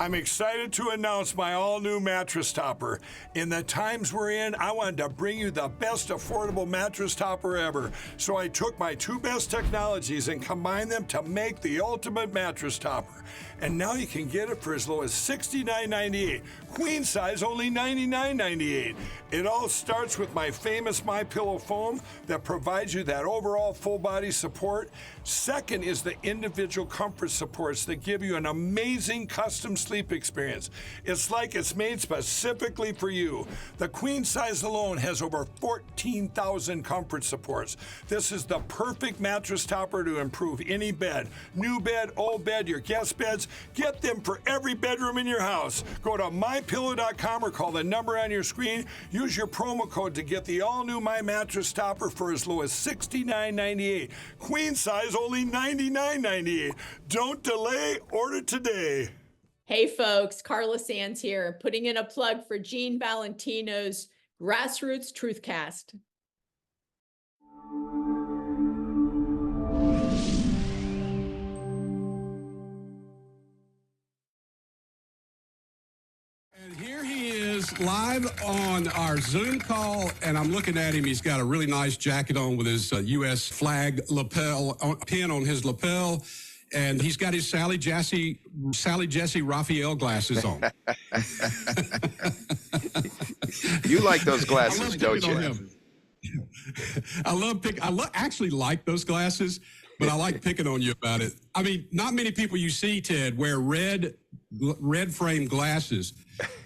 I'm excited to announce my all-new mattress topper. In the times we're in, I wanted to bring you the best affordable mattress topper ever. So I took my two best technologies and combined them to make the ultimate mattress topper. And now you can get it for as low as $69.98. Queen size only $99.98. It all starts with my famous MyPillow foam that provides you that overall full body support. Second is the individual comfort supports that give you an amazing custom sleep experience. It's like it's made specifically for you. The queen size alone has over 14,000 comfort supports. This is the perfect mattress topper to improve any bed. New bed, old bed, your guest beds. Get them for every bedroom in your house. Go to mypillow.com or call the number on your screen. Use your promo code to get the all-new My Mattress Topper for as low as $69.98. Queen size only $99.98. Don't delay, order today. Hey folks, Carla Sands here, putting in a plug for Gene Valentino's Grassroots Truthcast. And here he is live on our Zoom call, and I'm looking at him. He's got a really nice jacket on with his U.S. flag lapel pin on his lapel, and he's got his Sally Jesse Raphael glasses on. You like those glasses, don't you? I actually like those glasses, but I like picking on you about it. I mean, not many people you see, Ted, wear red frame glasses.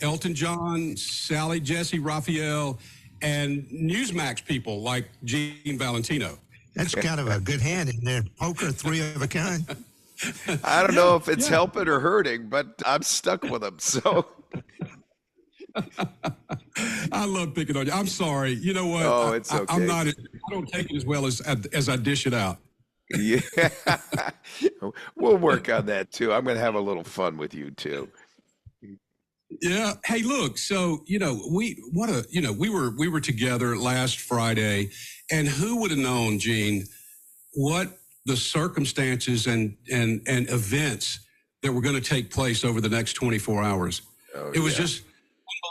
Elton John, Sally Jesse Raphael, and Newsmax people like Gene Valentino. That's kind of a good hand in there. Poker, three of a kind. I don't know if it's helping or hurting, but I'm stuck with them. So I love picking on you. I'm sorry. You know what? Oh, it's okay. I don't take it as well as I dish it out. Yeah, we'll work on that too. I'm going to have a little fun with you too. Yeah. Hey, look. So we were together last Friday, and who would have known, Gene, what the circumstances and events that were going to take place over the next 24 hours. It was just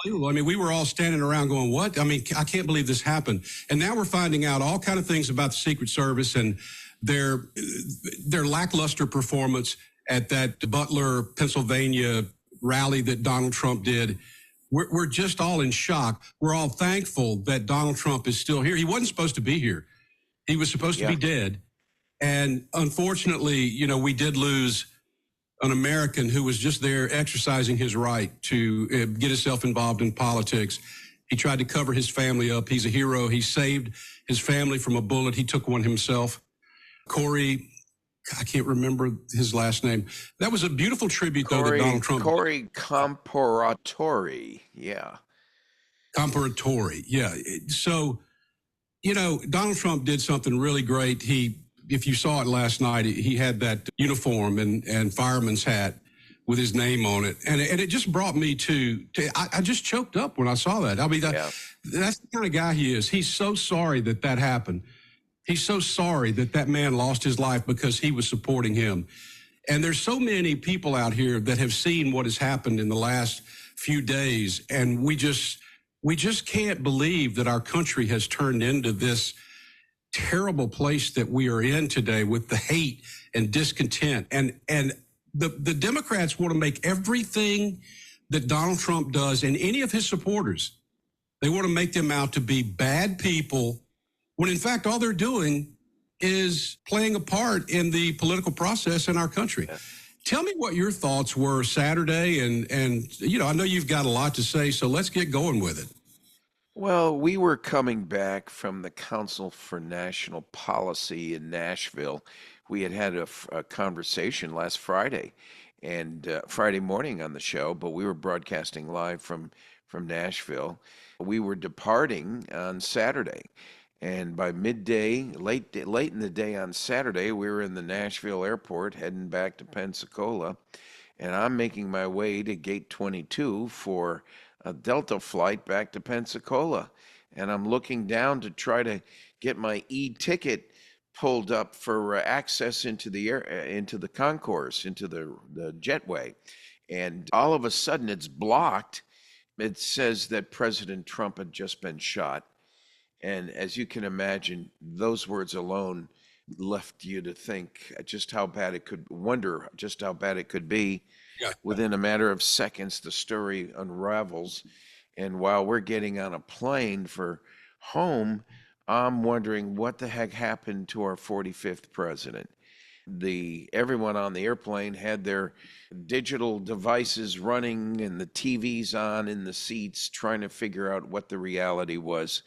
unbelievable. I mean, we were all standing around going, what? I mean, I can't believe this happened. And now we're finding out all kind of things about the Secret Service and their lackluster performance at that Butler, Pennsylvania rally that Donald Trump did. We're just all in shock. We're all thankful that Donald Trump is still here. He wasn't supposed to be here. He was supposed to be dead. And unfortunately, we did lose an American who was just there exercising his right to get himself involved in politics. He tried to cover his family up. He's a hero. He saved his family from a bullet. He took one himself. Corey, I can't remember his last name. That was a beautiful tribute, though, that Donald Trump. Corey Comparatori. Yeah. Comparatori. Yeah. So, Donald Trump did something really great. If you saw it last night, he had that uniform and fireman's hat with his name on it. And it just brought me I just choked up when I saw that. I mean, that's the kind of guy he is. He's so sorry that happened. He's so sorry that man lost his life because he was supporting him. And there's so many people out here that have seen what has happened in the last few days. And we just can't believe that our country has turned into this terrible place that we are in today with the hate and discontent. And the Democrats want to make everything that Donald Trump does and any of his supporters, they want to make them out to be bad people, when in fact all they're doing is playing a part in the political process in our country. Tell me what your thoughts were Saturday, and I know you've got a lot to say, so let's get going with it. Well, we were coming back from the Council for National Policy in Nashville. We had a conversation last Friday and Friday morning on the show, but we were broadcasting live from Nashville. We were departing on Saturday. And by midday, late in the day on Saturday, we were in the Nashville airport heading back to Pensacola. And I'm making my way to Gate 22 for a Delta flight back to Pensacola. And I'm looking down to try to get my e-ticket pulled up for access into the concourse, into the jetway. And all of a sudden it's blocked. It says that President Trump had just been shot. And as you can imagine, those words alone left you to think just how bad it could, wonder just how bad it could be. Yeah. Within a matter of seconds, the story unravels. And while we're getting on a plane for home, I'm wondering what the heck happened to our 45th president. Everyone on the airplane had their digital devices running and the TVs on in the seats, trying to figure out what the reality was.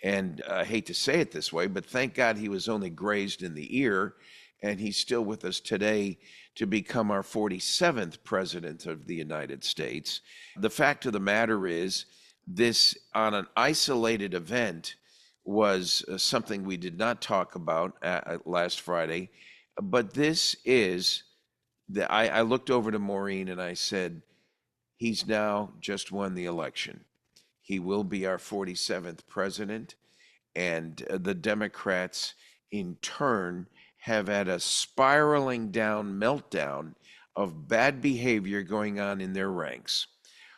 And I hate to say it this way, but thank God he was only grazed in the ear, and he's still with us today to become our 47th president of the United States. The fact of the matter is, this on an isolated event was something we did not talk about last Friday, but this is, I looked over to Maureen and I said, he's now just won the election. He will be our 47th president, and the Democrats, in turn, have had a spiraling down meltdown of bad behavior going on in their ranks.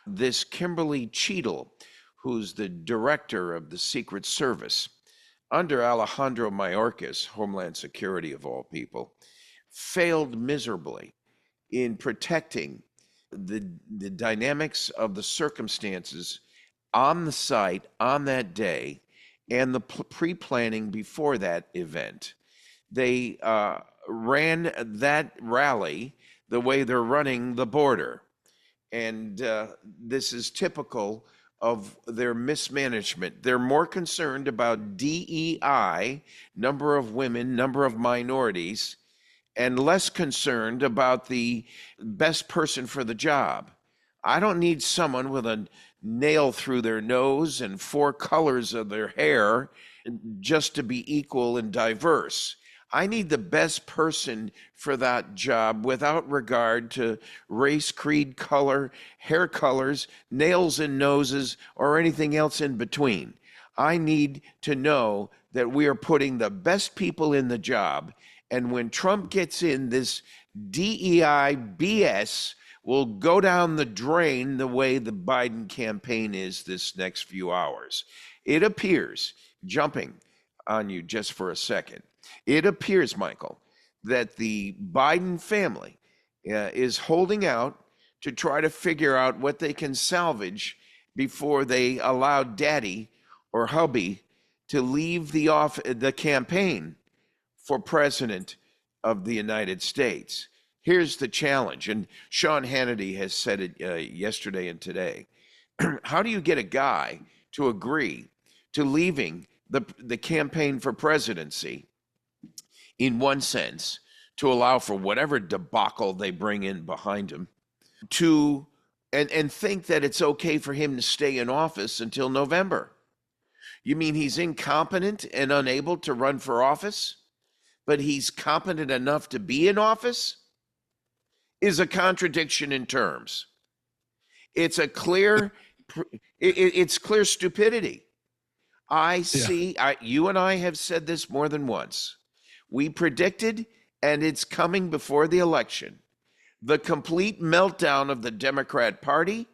This Kimberly Cheatle, who's the director of the Secret Service, under Alejandro Mayorkas, Homeland Security of all people, failed miserably in protecting the dynamics of the circumstances on the site on that day and the pre-planning before that event. They ran that rally the way they're running the border. And this is typical of their mismanagement. They're more concerned about DEI, number of women, number of minorities, and less concerned about the best person for the job. I don't need someone with a nail through their nose and 4 colors of their hair just to be equal and diverse. I need the best person for that job without regard to race, creed, color, hair colors, nails and noses, or anything else in between. I need to know that we are putting the best people in the job. And when Trump gets in, this DEI BS will go down the drain the way the Biden campaign is this next few hours. It appears, jumping on you just for a second, it appears, Michael, that the Biden family is holding out to try to figure out what they can salvage before they allow daddy or hubby to leave the campaign for president of the United States. Here's the challenge, and Sean Hannity has said it yesterday and today. How do you get a guy to agree to leaving the campaign for presidency, in one sense, to allow for whatever debacle they bring in behind him, and think that it's okay for him to stay in office until November? You mean he's incompetent and unable to run for office, but he's competent enough to be in office? Is a contradiction in terms. It's a clear, it's clear stupidity. You and I have said this more than once. We predicted, and it's coming before the election, the complete meltdown of the Democrat Party,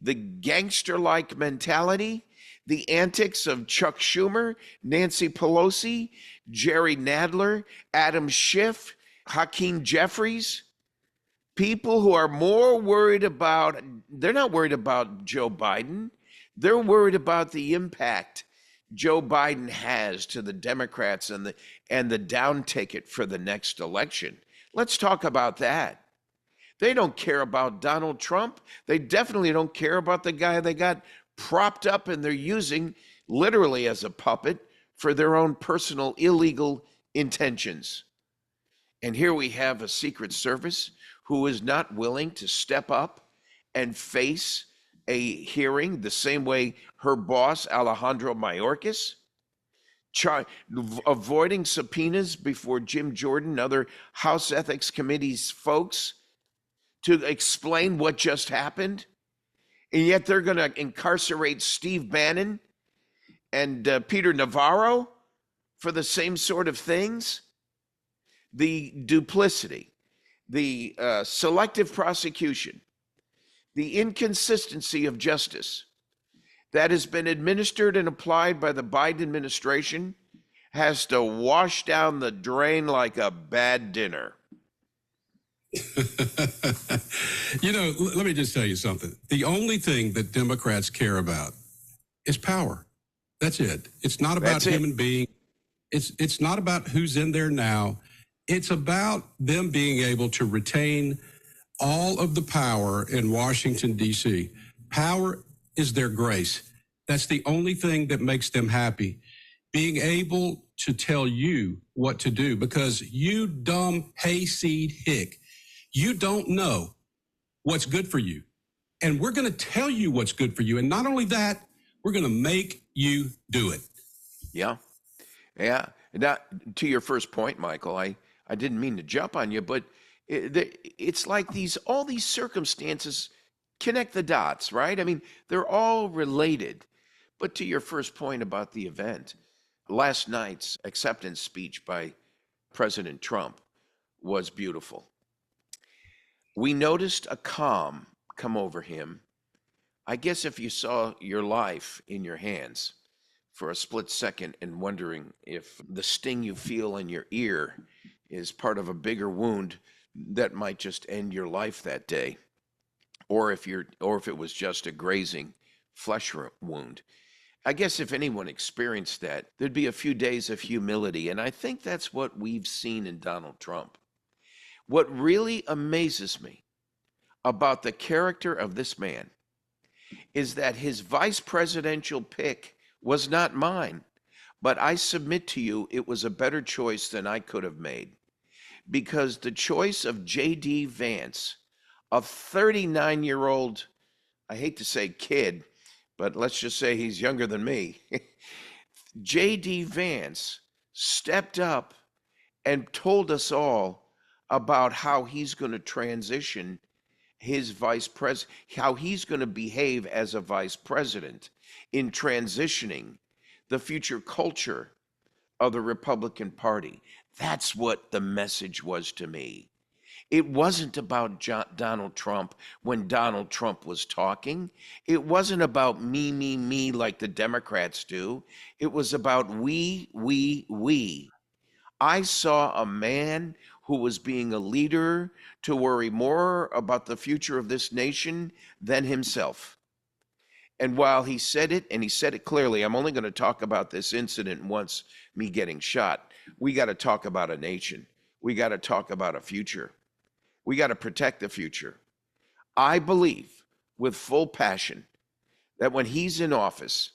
the gangster-like mentality, the antics of Chuck Schumer, Nancy Pelosi, Jerry Nadler, Adam Schiff, Hakeem Jeffries, people who are more worried about, they're not worried about Joe Biden. They're worried about the impact Joe Biden has to the Democrats and the down ticket for the next election. Let's talk about that. They don't care about Donald Trump. They definitely don't care about the guy they got propped up and they're using literally as a puppet for their own personal illegal intentions. And here we have a Secret Service who is not willing to step up and face a hearing the same way her boss, Alejandro Mayorkas, avoiding subpoenas before Jim Jordan and other House Ethics Committee's folks to explain what just happened. And yet they're going to incarcerate Steve Bannon and Peter Navarro for the same sort of things. The duplicity, the selective prosecution, the inconsistency of justice that has been administered and applied by the Biden administration has to wash down the drain like a bad dinner. Let me just tell you something. The only thing that Democrats care about is power. That's it. It's not about human beings. It's not about who's in there now. It's about them being able to retain all of the power in Washington, D.C. Power is their grace. That's the only thing that makes them happy. Being able to tell you what to do, because you dumb hayseed hick, you don't know what's good for you. And we're going to tell you what's good for you. And not only that, we're going to make you do it. Yeah. Yeah. Now, to your first point, Michael, I didn't mean to jump on you, but it's like all these circumstances connect the dots, right? I mean, they're all related. But to your first point about the event, last night's acceptance speech by President Trump was beautiful. We noticed a calm come over him. I guess if you saw your life in your hands for a split second and wondering if the sting you feel in your ear is part of a bigger wound that might just end your life that day, or if it was just a grazing flesh wound. I guess if anyone experienced that, there'd be a few days of humility, and I think that's what we've seen in Donald Trump. What really amazes me about the character of this man is that his vice presidential pick was not mine, but I submit to you it was a better choice than I could have made, because the choice of J.D. Vance, a 39-year-old, I hate to say kid, but let's just say he's younger than me. J.D. Vance stepped up and told us all about how he's going to transition his vice president, how he's going to behave as a vice president in transitioning the future culture of the Republican Party. That's what the message was to me. It wasn't about Donald Trump when Donald Trump was talking. It wasn't about me like the Democrats do. It was about we. I saw a man who was being a leader to worry more about the future of this nation than himself. And while he said it, and he said it clearly, I'm only going to talk about this incident once, me getting shot. We got to talk about a nation. We got to talk about a future. We got to protect the future. I believe with full passion that when he's in office,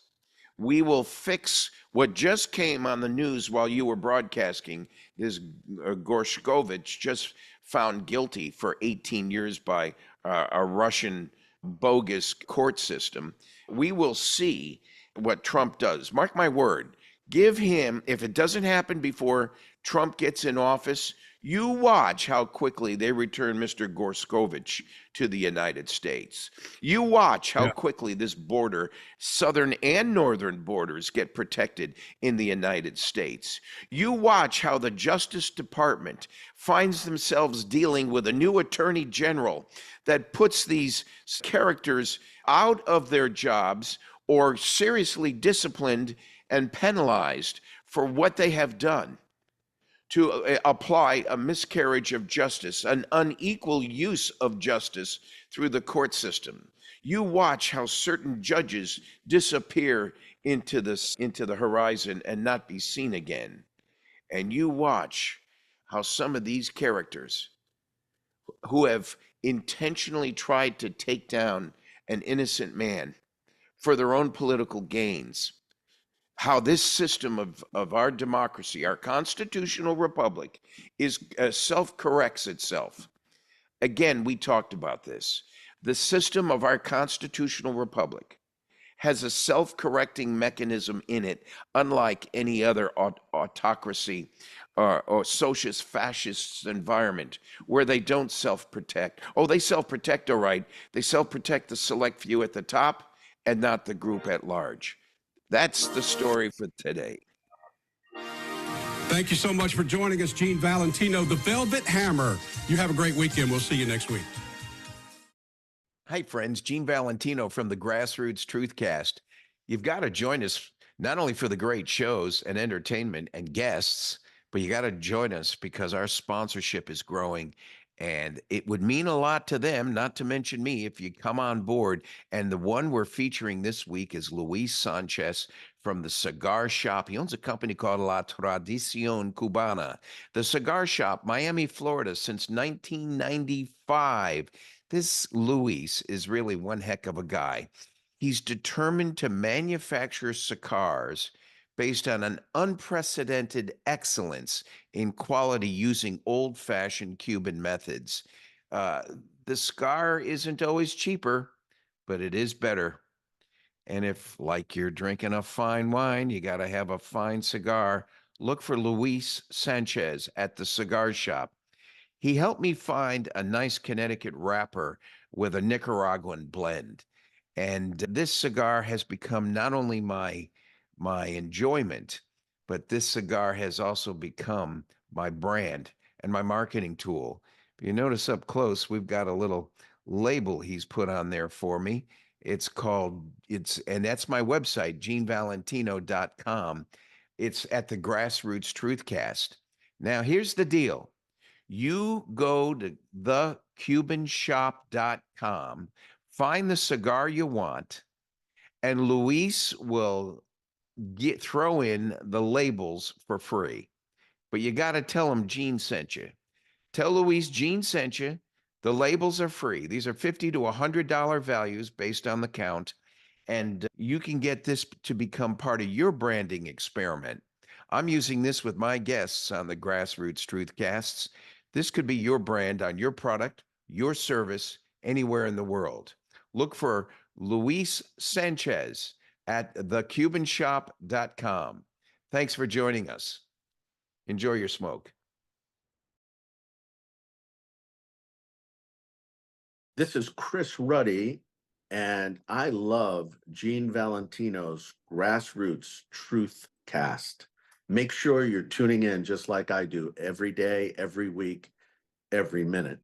we will fix what just came on the news while you were broadcasting. This Gorshkovich just found guilty for 18 years by a Russian bogus court system. We will see what Trump does. Mark my word. Give him, if it doesn't happen before Trump gets in office, you watch how quickly they return Mr. Gorshkovich to the United States. You watch how quickly this border, southern and northern borders, get protected in the United States. You watch how the Justice Department finds themselves dealing with a new attorney general that puts these characters out of their jobs or seriously disciplined and penalized for what they have done to apply a miscarriage of justice, an unequal use of justice through the court system. You watch how certain judges disappear into the horizon and not be seen again. And you watch how some of these characters who have intentionally tried to take down an innocent man for their own political gains, how this system of our democracy, our constitutional republic, is self-corrects itself. Again, we talked about this. The system of our constitutional republic has a self-correcting mechanism in it, unlike any other autocracy or socialist fascist environment where they don't self-protect. Oh, they self-protect, all right. They self-protect the select few at the top and not the group at large. That's the story for today. Thank you so much for joining us, Gene Valentino, the Velvet Hammer. You have a great weekend. We'll see you next week. Hi, friends. Gene Valentino from the Grassroots Truthcast. You've got to join us not only for the great shows and entertainment and guests, but you got to join us because our sponsorship is growing. And it would mean a lot to them, not to mention me, if you come on board. And the one we're featuring this week is Luis Sanchez from the Cigar Shop. He owns a company called La Tradicion Cubana. The Cigar Shop, Miami, Florida, since 1995. This Luis is really one heck of a guy. He's determined to manufacture cigars based on an unprecedented excellence in quality using old-fashioned Cuban methods. The cigar isn't always cheaper, but it is better. And if, like you're drinking a fine wine, you got to have a fine cigar, look for Luis Sanchez at the Cigar Shop. He helped me find a nice Connecticut wrapper with a Nicaraguan blend. And this cigar has become not only my enjoyment, but this cigar has also become my brand and my marketing tool. If you notice up close, we've got a little label he's put on there for me. And that's my website, genevalentino.com. It's at the Grassroots Truthcast. Now, here's the deal. You go to thecubanshop.com, find the cigar you want, and Luis will throw in the labels for free. But you got to tell him Gene sent you. Tell Luis Gene sent you. The labels are free. These are $50 to $100 values based on the count, and you can get this to become part of your branding experiment. I'm using this with my guests on the Grassroots Truthcasts. This could be your brand on your product, your service, anywhere in the world. Look for Luis Sanchez at thecubanshop.com. Thanks for joining us. Enjoy your smoke. This is Chris Ruddy, and I love Gene Valentino's Grassroots Truthcast. Make sure you're tuning in just like I do every day, every week, every minute.